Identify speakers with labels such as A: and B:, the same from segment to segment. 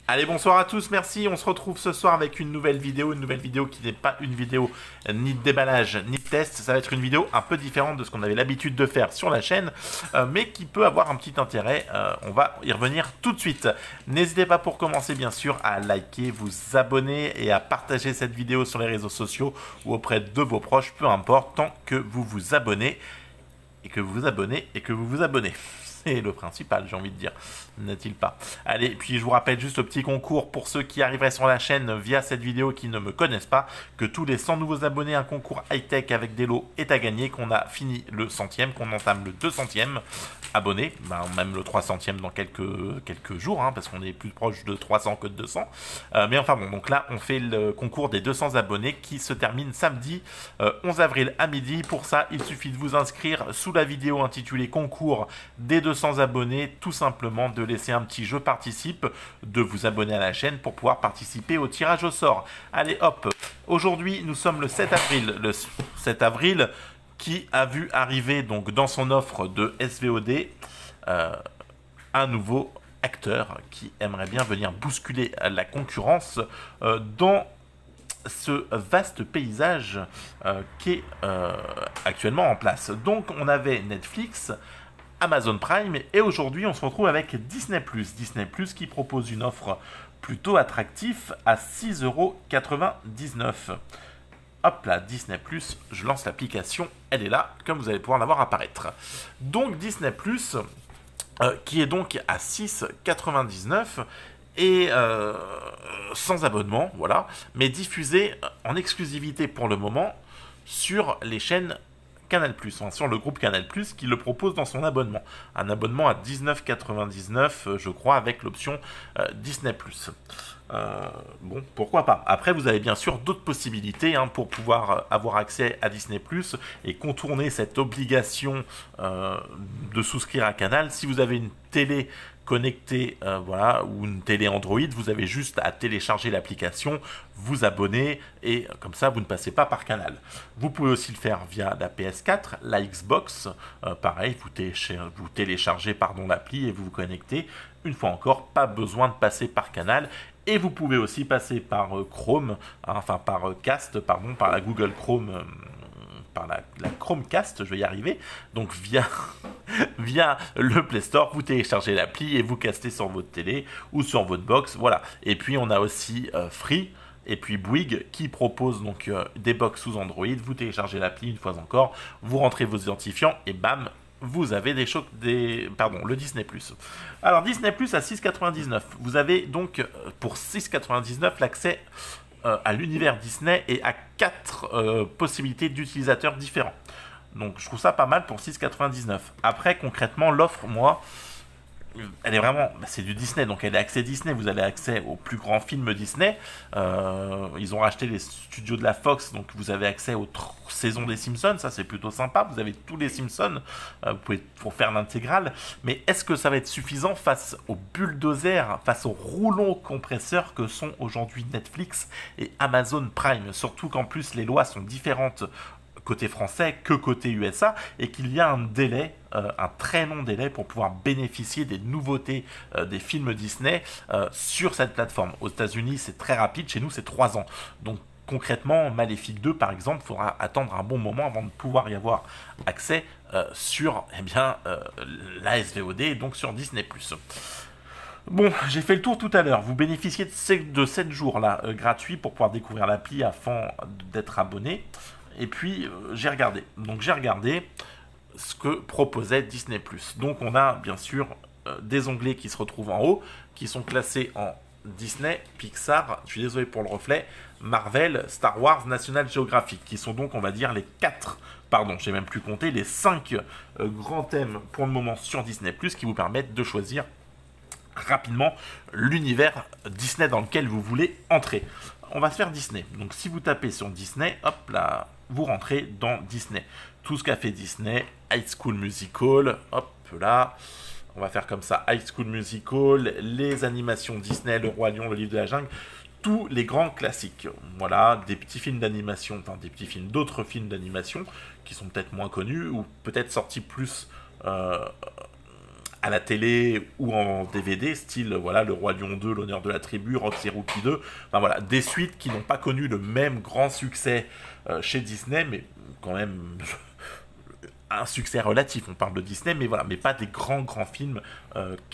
A: Allez, bonsoir à tous, merci. On se retrouve ce soir avec une nouvelle vidéo qui n'est pas une vidéo ni de déballage ni de test. Ça va être une vidéo un peu différente de ce qu'on avait l'habitude de faire sur la chaîne, mais qui peut avoir un petit intérêt. On va y revenir tout de suite. N'hésitez pas pour commencer, bien sûr, à liker, vous abonner et à partager cette vidéo sur les réseaux sociaux ou auprès de vos proches, peu importe, tant que vous vous abonnez et que vous vous abonnez et que vous vous abonnez. C'est le principal, j'ai envie de dire, n'est-il pas? Allez, puis je vous rappelle juste au petit concours pour ceux qui arriveraient sur la chaîne via cette vidéo qui ne me connaissent pas, que tous les 100 nouveaux abonnés, un concours high-tech avec des lots est à gagner, qu'on a fini le 100e, qu'on entame le 200e abonné, même le 300e dans quelques jours, parce qu'on est plus proche de 300 que de 200. Mais enfin bon, donc là, on fait le concours des 200 abonnés qui se termine samedi 11 avril à midi. Pour ça, il suffit de vous inscrire sous la vidéo intitulée concours des 200 abonnés, tout simplement de laisser un petit je participe, de vous abonner à la chaîne pour pouvoir participer au tirage au sort. Allez hop, aujourd'hui nous sommes le 7 avril, qui a vu arriver donc dans son offre de SVOD un nouveau acteur qui aimerait bien venir bousculer la concurrence dans ce vaste paysage qui est actuellement en place. Donc on avait Netflix, Amazon Prime, et aujourd'hui on se retrouve avec Disney+. Disney+, qui propose une offre plutôt attractive à 6,99 €. Hop là, Disney+, je lance l'application, elle est là, comme vous allez pouvoir la voir apparaître. Donc Disney+, qui est donc à 6,99 € et sans abonnement, voilà, mais diffusé en exclusivité pour le moment sur les chaînes Canal+, sur le groupe Canal+, qui le propose dans son abonnement. Un abonnement à 19,99 €, je crois, avec l'option Disney+. Bon, pourquoi pas. Après, vous avez bien sûr d'autres possibilités pour pouvoir avoir accès à Disney+, et contourner cette obligation de souscrire à Canal. Si vous avez une télé connectée, voilà, ou une télé Android, vous avez juste à télécharger l'application, vous abonner, et comme ça, vous ne passez pas par Canal. Vous pouvez aussi le faire via la PS4, la Xbox, pareil, vous téléchargez l'appli et vous vous connectez. Une fois encore, pas besoin de passer par Canal. Et vous pouvez aussi passer par Chrome, par Cast, pardon, par la Google Chrome, par la Chromecast, je vais y arriver. Donc via le Play Store, vous téléchargez l'appli et vous castez sur votre télé ou sur votre box, voilà. Et puis on a aussi Free et puis Bouygues qui propose donc des box sous Android. Vous téléchargez l'appli une fois encore, vous rentrez vos identifiants et bam, vous avez le Disney+. Alors Disney+, à 6,99 €. Vous avez donc pour 6,99 € l'accès à l'univers Disney et à 4 possibilités d'utilisateurs différents. Donc je trouve ça pas mal pour 6,99 €. Après, concrètement, l'offre, moi, elle est vraiment, c'est du Disney, donc elle est accès Disney, vous avez accès aux plus grands films Disney. Ils ont racheté les studios de la Fox, donc vous avez accès aux saisons des Simpsons, ça c'est plutôt sympa, vous avez tous les Simpsons, vous pouvez pour faire l'intégrale, mais est-ce que ça va être suffisant face au bulldozer, face au rouleau compresseur que sont aujourd'hui Netflix et Amazon Prime, surtout qu'en plus les lois sont différentes côté français que côté USA, et qu'il y a un délai, un très long délai pour pouvoir bénéficier des nouveautés des films Disney sur cette plateforme. Aux États-Unis, c'est très rapide, chez nous, c'est 3 ans. Donc concrètement, Maléfique 2, par exemple, il faudra attendre un bon moment avant de pouvoir y avoir accès sur la SVOD, donc sur Disney+. Bon, j'ai fait le tour tout à l'heure. Vous bénéficiez de 7 jours là, gratuits pour pouvoir découvrir l'appli afin d'être abonné. Et puis, j'ai regardé. Donc, j'ai regardé ce que proposait Disney+. Donc, on a bien sûr des onglets qui se retrouvent en haut, qui sont classés en Disney, Pixar, je suis désolé pour le reflet, Marvel, Star Wars, National Geographic, qui sont donc, on va dire, les 4, pardon, j'ai même plus compté, les 5 grands thèmes pour le moment sur Disney+, qui vous permettent de choisir rapidement l'univers Disney dans lequel vous voulez entrer. On va se faire Disney. Donc si vous tapez sur Disney, hop là, vous rentrez dans Disney. Tout ce qu'a fait Disney, High School Musical, hop là, on va faire comme ça, High School Musical, les animations Disney, Le Roi Lion, Le Livre de la Jungle, tous les grands classiques. Voilà, des petits films d'animation, d'autres films d'animation qui sont peut-être moins connus ou peut-être sortis plus à la télé ou en DVD, style voilà, Le Roi Lion 2, L'Honneur de la Tribu, Rocky Rookie 2, enfin voilà, des suites qui n'ont pas connu le même grand succès chez Disney, mais quand même un succès relatif, on parle de Disney, mais voilà, mais pas des grands films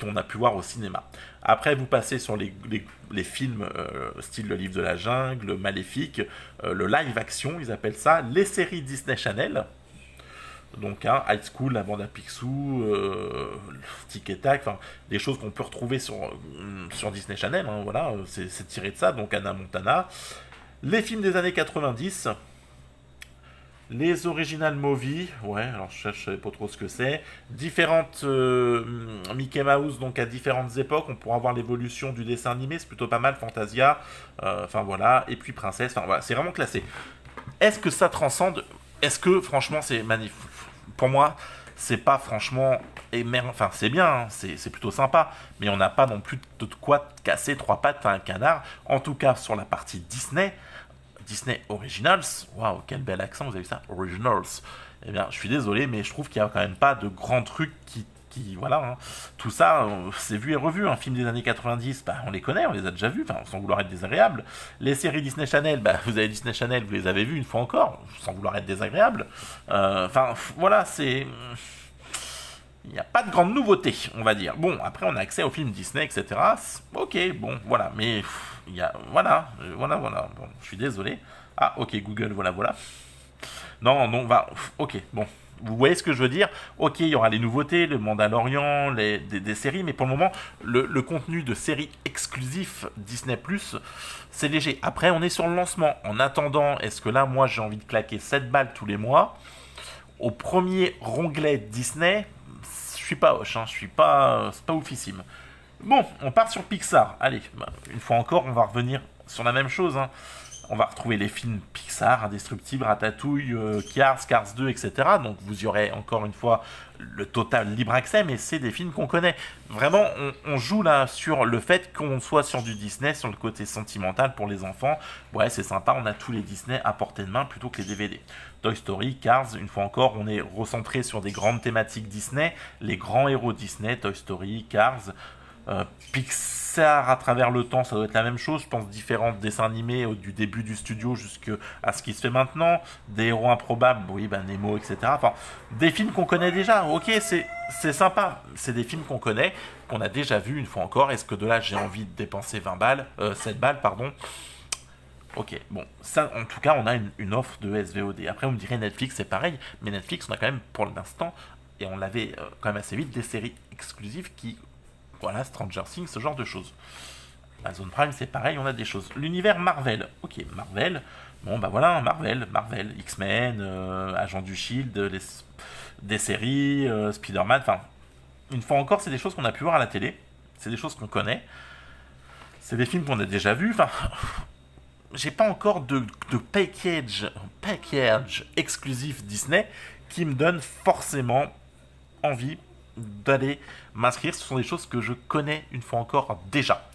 A: qu'on a pu voir au cinéma. Après, vous passez sur les films style Le Livre de la Jungle, Maléfique, le live action, ils appellent ça, les séries Disney Channel, donc High School, La Bande à Picsou, Tic et Tac, des choses qu'on peut retrouver sur Disney Channel, hein, voilà, c'est tiré de ça, donc Hannah Montana. Les films des années 90, les original movies, ouais, alors je savais pas trop ce que c'est. Différentes Mickey Mouse, donc à différentes époques, on pourra voir l'évolution du dessin animé, c'est plutôt pas mal, Fantasia, enfin voilà, et puis Princesse, enfin voilà, c'est vraiment classé. Est-ce que ça transcende? Est-ce que franchement c'est magnifique? Pour moi, c'est pas franchement enfin c'est bien, hein, c'est plutôt sympa, mais on n'a pas non plus de quoi casser trois pattes à un canard, en tout cas sur la partie Disney Originals, waouh, quel bel accent, vous avez vu ça, Originals. Eh bien, je suis désolé, mais je trouve qu'il n'y a quand même pas de grands trucs qui voilà, hein. Tout ça, c'est vu et revu. Un film des années 90, bah, on les connaît, on les a déjà vus, sans vouloir être désagréable. Les séries Disney Channel, bah, vous avez Disney Channel, vous les avez vues une fois encore, sans vouloir être désagréable. Enfin, voilà, c'est... Il n'y a pas de grande nouveauté, on va dire. Bon, après, on a accès aux films Disney, etc. Ok, bon, voilà, mais... Il y a... Voilà. Bon, je suis désolé. Ah, ok, Google, voilà. Non, ok, bon. Vous voyez ce que je veux dire? Ok, il y aura les nouveautés, le Mandalorian, des séries, mais pour le moment, le contenu de séries exclusifs Disney+, c'est léger. Après, on est sur le lancement. En attendant, est-ce que là, moi, j'ai envie de claquer 7 balles tous les mois au premier ronglet Disney? Je suis pas hoche, hein, c'est pas oufissime. Bon, on part sur Pixar. Allez, une fois encore, on va revenir sur la même chose, hein. On va retrouver les films Pixar, Indestructible, Ratatouille, Cars 2, etc. Donc vous y aurez encore une fois le total libre accès, mais c'est des films qu'on connaît. Vraiment, on joue là sur le fait qu'on soit sur du Disney, sur le côté sentimental pour les enfants. Ouais, c'est sympa, on a tous les Disney à portée de main plutôt que les DVD. Toy Story, Cars, une fois encore, on est recentré sur des grandes thématiques Disney, les grands héros Disney, Toy Story, Cars. Pixar à travers le temps, ça doit être la même chose, je pense, différents dessins animés du début du studio jusqu'à ce qui se fait maintenant, des héros improbables, oui, Nemo, etc. Enfin, des films qu'on connaît déjà, ok, c'est sympa, c'est des films qu'on connaît, qu'on a déjà vus une fois encore. Est-ce que de là j'ai envie de dépenser 7 balles, pardon. Ok, bon, ça, en tout cas, on a une offre de SVOD. Après, on me dirait Netflix, c'est pareil, mais Netflix, on a quand même, pour l'instant, et on l'avait quand même assez vite, des séries exclusives qui... Voilà, Stranger Things, ce genre de choses. Amazon Prime, c'est pareil, on a des choses. L'univers Marvel. Ok, Marvel. Bon, bah voilà, Marvel, X-Men, Agents du Shield, des séries, Spider-Man. Enfin, une fois encore, c'est des choses qu'on a pu voir à la télé. C'est des choses qu'on connaît. C'est des films qu'on a déjà vus. Enfin, j'ai pas encore de package exclusif Disney qui me donne forcément envie d'aller m'inscrire. Ce sont des choses que je connais une fois encore déjà.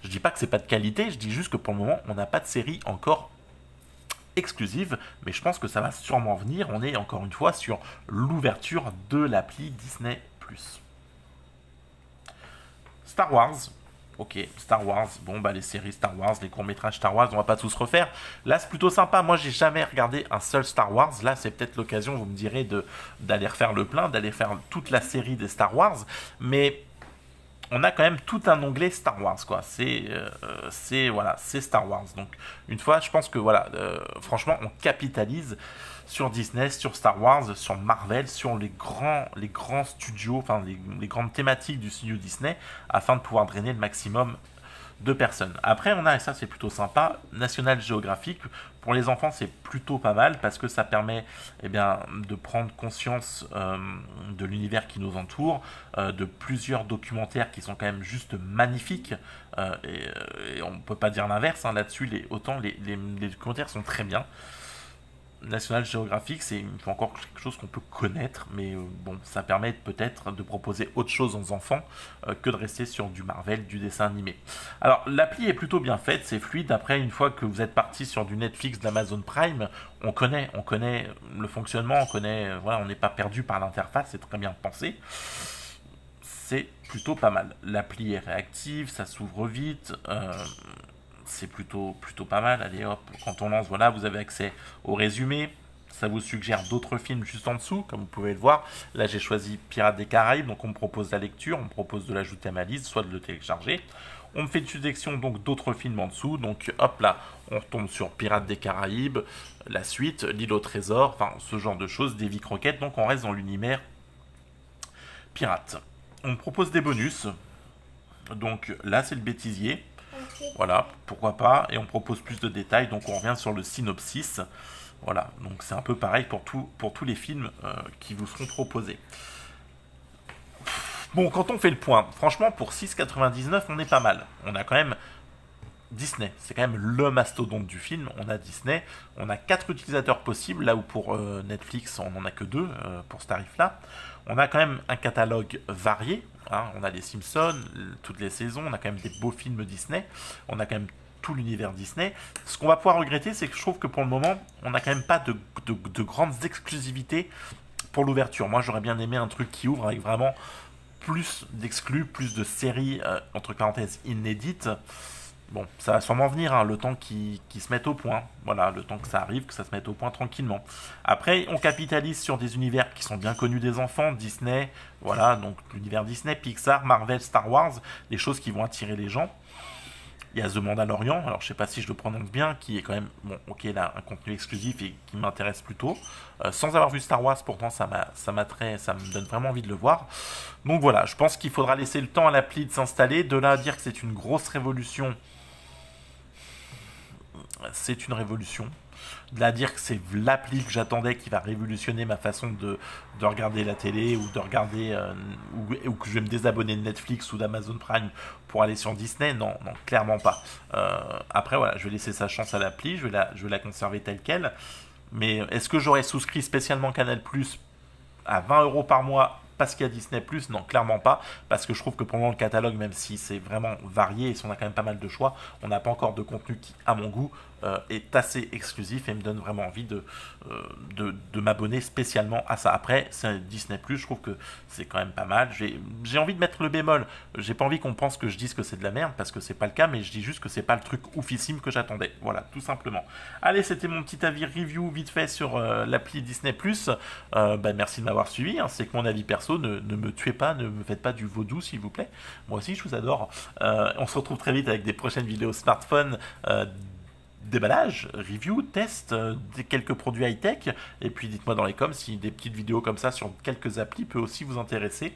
A: Je dis pas que c'est pas de qualité, je dis juste que pour le moment on n'a pas de série encore exclusive, mais je pense que ça va sûrement venir. On est encore une fois sur l'ouverture de l'appli Disney+. Star Wars. Ok, Star Wars, bon bah les séries Star Wars, les courts-métrages Star Wars, on va pas tous refaire. Là c'est plutôt sympa, moi j'ai jamais regardé un seul Star Wars. Là c'est peut-être l'occasion, vous me direz, d'aller refaire le plein, d'aller faire toute la série des Star Wars. Mais on a quand même tout un onglet Star Wars, quoi. Voilà, c'est Star Wars. Donc une fois, je pense que voilà, franchement on capitalise sur Disney, sur Star Wars, sur Marvel, sur les grands studios, enfin les grandes thématiques du studio Disney, afin de pouvoir drainer le maximum de personnes. Après, on a, et ça c'est plutôt sympa, National Geographic. Pour les enfants, c'est plutôt pas mal parce que ça permet de prendre conscience de l'univers qui nous entoure, de plusieurs documentaires qui sont quand même juste magnifiques. Et on ne peut pas dire l'inverse, hein, là-dessus, les documentaires sont très bien. National Geographic, c'est encore quelque chose qu'on peut connaître, mais bon, ça permet peut-être de proposer autre chose aux enfants que de rester sur du Marvel, du dessin animé. Alors, l'appli est plutôt bien faite, c'est fluide. Après, une fois que vous êtes parti sur du Netflix, d'Amazon Prime, on connaît le fonctionnement, voilà, on n'est pas perdu par l'interface, c'est très bien pensé. c'est plutôt pas mal. L'appli est réactive, ça s'ouvre vite, c'est plutôt pas mal. Allez hop, quand on lance, voilà, vous avez accès au résumé. Ça vous suggère d'autres films juste en dessous, comme vous pouvez le voir. Là, j'ai choisi Pirates des Caraïbes, donc on me propose la lecture, on me propose de l'ajouter à ma liste, soit de le télécharger. On me fait une sélection donc d'autres films en dessous, donc hop là, on retombe sur Pirates des Caraïbes, la suite, L'île au trésor, enfin ce genre de choses, Davy Crockett, donc on reste dans l'univers pirate. On me propose des bonus, donc là c'est le bêtisier, voilà, pourquoi pas, et on propose plus de détails, donc on revient sur le synopsis. Voilà, donc c'est un peu pareil pour tous les films qui vous seront proposés. Bon, quand on fait le point, franchement, pour 6,99, on est pas mal. On a quand même Disney, c'est quand même le mastodonte du film. On a Disney, on a 4 utilisateurs possibles, là où pour Netflix, on n'en a que 2 pour ce tarif-là. On a quand même un catalogue varié. Hein, on a les Simpsons, toutes les saisons, on a quand même des beaux films Disney. On a quand même tout l'univers Disney. Ce qu'on va pouvoir regretter, c'est que je trouve que pour le moment, on n'a quand même pas de grandes exclusivités pour l'ouverture. Moi, j'aurais bien aimé un truc qui ouvre avec vraiment plus d'exclus, plus de séries, entre parenthèses, inédites. Bon, ça va sûrement venir, hein, le temps qu'ils se mettent au point. Voilà, le temps que ça arrive, que ça se mette au point tranquillement. Après, on capitalise sur des univers qui sont bien connus des enfants, Disney, voilà, donc l'univers Disney, Pixar, Marvel, Star Wars, des choses qui vont attirer les gens. Il y a The Mandalorian, alors je sais pas si je le prononce bien, qui est quand même, bon, ok, là, un contenu exclusif et qui m'intéresse plutôt. Sans avoir vu Star Wars, pourtant, ça me donne vraiment envie de le voir. Donc voilà, je pense qu'il faudra laisser le temps à l'appli de s'installer. De là à dire que c'est une grosse révolution, c'est une révolution. De là à dire que c'est l'appli que j'attendais qui va révolutionner ma façon de regarder la télé ou de regarder ou que je vais me désabonner de Netflix ou d'Amazon Prime pour aller sur Disney, non, clairement pas. Après voilà, je vais laisser sa chance à l'appli, je vais la conserver telle quelle. Mais est-ce que j'aurais souscrit spécialement Canal+ à 20 € par mois parce qu'il y a Disney+, non, clairement pas, parce que je trouve que pendant le catalogue, même si c'est vraiment varié et si on a quand même pas mal de choix, on n'a pas encore de contenu qui, à mon goût, est assez exclusif et me donne vraiment envie de m'abonner spécialement à ça. Après, c'est Disney+, je trouve que c'est quand même pas mal. J'ai envie de mettre le bémol. J'ai pas envie qu'on pense que je dise que c'est de la merde, parce que c'est pas le cas, mais je dis juste que c'est pas le truc oufissime que j'attendais. Voilà, tout simplement. Allez, c'était mon petit avis review vite fait sur l'appli Disney+. Merci de m'avoir suivi. Hein. C'est que mon avis perso, ne me tuez pas, ne me faites pas du vaudou, s'il vous plaît. Moi aussi, je vous adore. On se retrouve très vite avec des prochaines vidéos smartphone, déballage, review, test, quelques produits high-tech, et puis dites-moi dans les coms si des petites vidéos comme ça sur quelques applis peut aussi vous intéresser,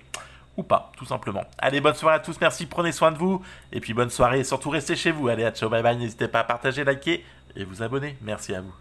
A: ou pas, tout simplement. Allez, bonne soirée à tous, merci, prenez soin de vous, et puis bonne soirée, et surtout restez chez vous. Allez, à ciao, bye bye, n'hésitez pas à partager, liker, et vous abonner. Merci à vous.